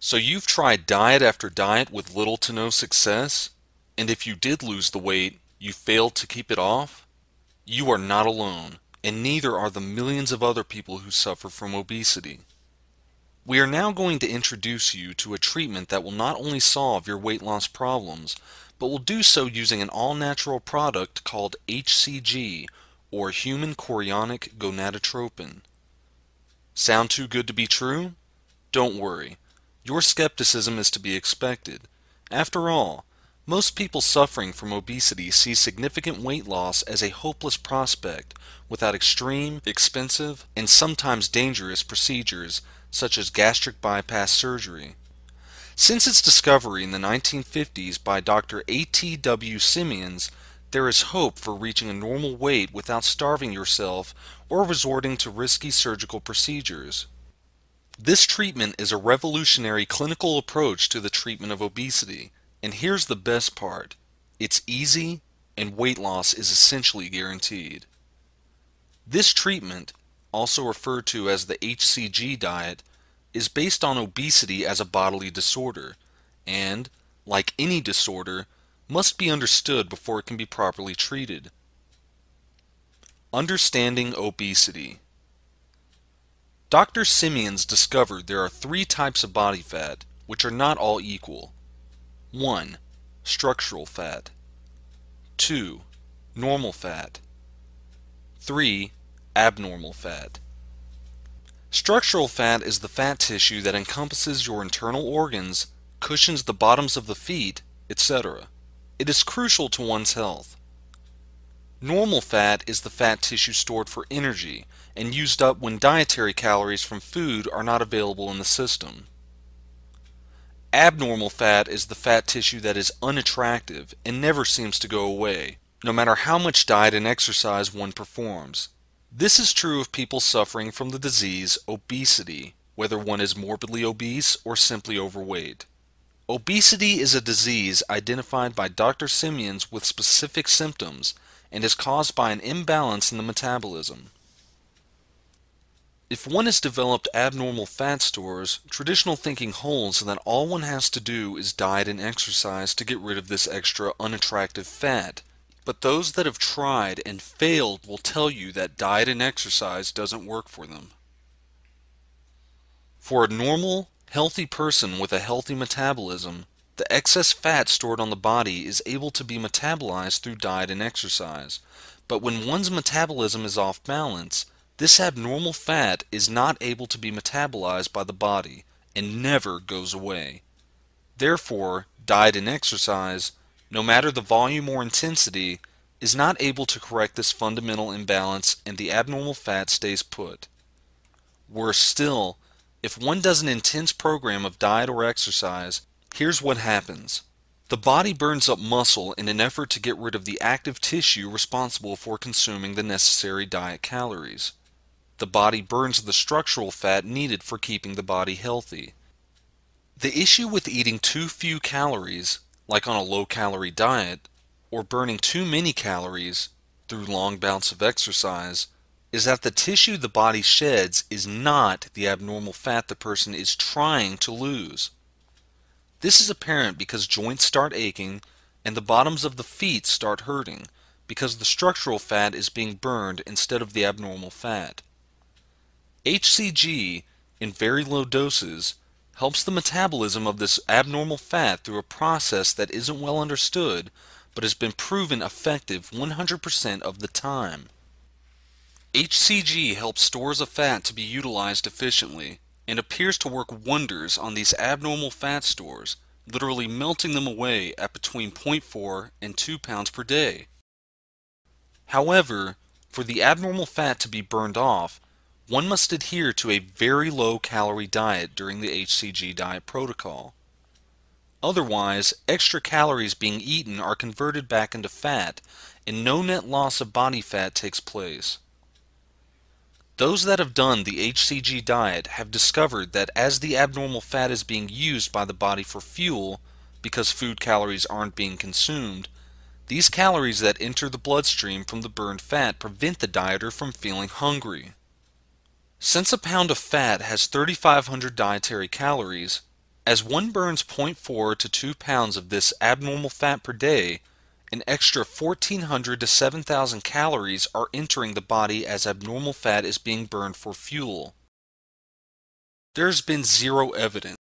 So you've tried diet after diet with little to no success? And if you did lose the weight, you failed to keep it off? You are not alone, and neither are the millions of other people who suffer from obesity. We are now going to introduce you to a treatment that will not only solve your weight loss problems, but will do so using an all-natural product called HCG, or Human Chorionic Gonadotropin. Sound too good to be true? Don't worry. Your skepticism is to be expected. After all, most people suffering from obesity see significant weight loss as a hopeless prospect without extreme, expensive, and sometimes dangerous procedures such as gastric bypass surgery. Since its discovery in the 1950s by Dr. A.T.W. Simmons, there is hope for reaching a normal weight without starving yourself or resorting to risky surgical procedures. This treatment is a revolutionary clinical approach to the treatment of obesity, and here's the best part: it's easy and weight loss is essentially guaranteed. This treatment, also referred to as the Hcg diet, is based on obesity as a bodily disorder, and, like any disorder, must be understood before it can be properly treated. Understanding obesity. Dr. Simmons discovered there are three types of body fat, which are not all equal. 1. Structural fat. 2. Normal fat. 3. Abnormal fat. Structural fat is the fat tissue that encompasses your internal organs, cushions the bottoms of the feet, etc. It is crucial to one's health. Normal fat is the fat tissue stored for energy and used up when dietary calories from food are not available in the system. Abnormal fat is the fat tissue that is unattractive and never seems to go away, no matter how much diet and exercise one performs. This is true of people suffering from the disease obesity, whether one is morbidly obese or simply overweight. Obesity is a disease identified by Dr. Simmons with specific symptoms and is caused by an imbalance in the metabolism. If one has developed abnormal fat stores, traditional thinking holds that all one has to do is diet and exercise to get rid of this extra unattractive fat. But those that have tried and failed will tell you that diet and exercise doesn't work for them. For a normal, healthy person with a healthy metabolism, the excess fat stored on the body is able to be metabolized through diet and exercise. But when one's metabolism is off balance, this abnormal fat is not able to be metabolized by the body and never goes away. Therefore, diet and exercise, no matter the volume or intensity, is not able to correct this fundamental imbalance and the abnormal fat stays put. Worse still, if one does an intense program of diet or exercise, here's what happens. The body burns up muscle in an effort to get rid of the active tissue responsible for consuming the necessary diet calories. The body burns the structural fat needed for keeping the body healthy. The issue with eating too few calories, like on a low-calorie diet, or burning too many calories through long bouts of exercise, is that the tissue the body sheds is not the abnormal fat the person is trying to lose. This is apparent because joints start aching and the bottoms of the feet start hurting because the structural fat is being burned instead of the abnormal fat. Hcg, in very low doses, helps the metabolism of this abnormal fat through a process that isn't well understood but has been proven effective 100% of the time. Hcg helps stores of fat to be utilized efficiently and appears to work wonders on these abnormal fat stores, literally melting them away at between 0.4 and 2 pounds per day. However, for the abnormal fat to be burned off, one must adhere to a very low-calorie diet during the Hcg diet protocol. Otherwise, extra calories being eaten are converted back into fat, and no net loss of body fat takes place. Those that have done the Hcg diet have discovered that as the abnormal fat is being used by the body for fuel, because food calories aren't being consumed, these calories that enter the bloodstream from the burned fat prevent the dieter from feeling hungry. Since a pound of fat has 3,500 dietary calories, As one burns 0.4 to 2 pounds of this abnormal fat per day, an extra 1,400 to 7,000 calories are entering the body as abnormal fat is being burned for fuel. There has been zero evidence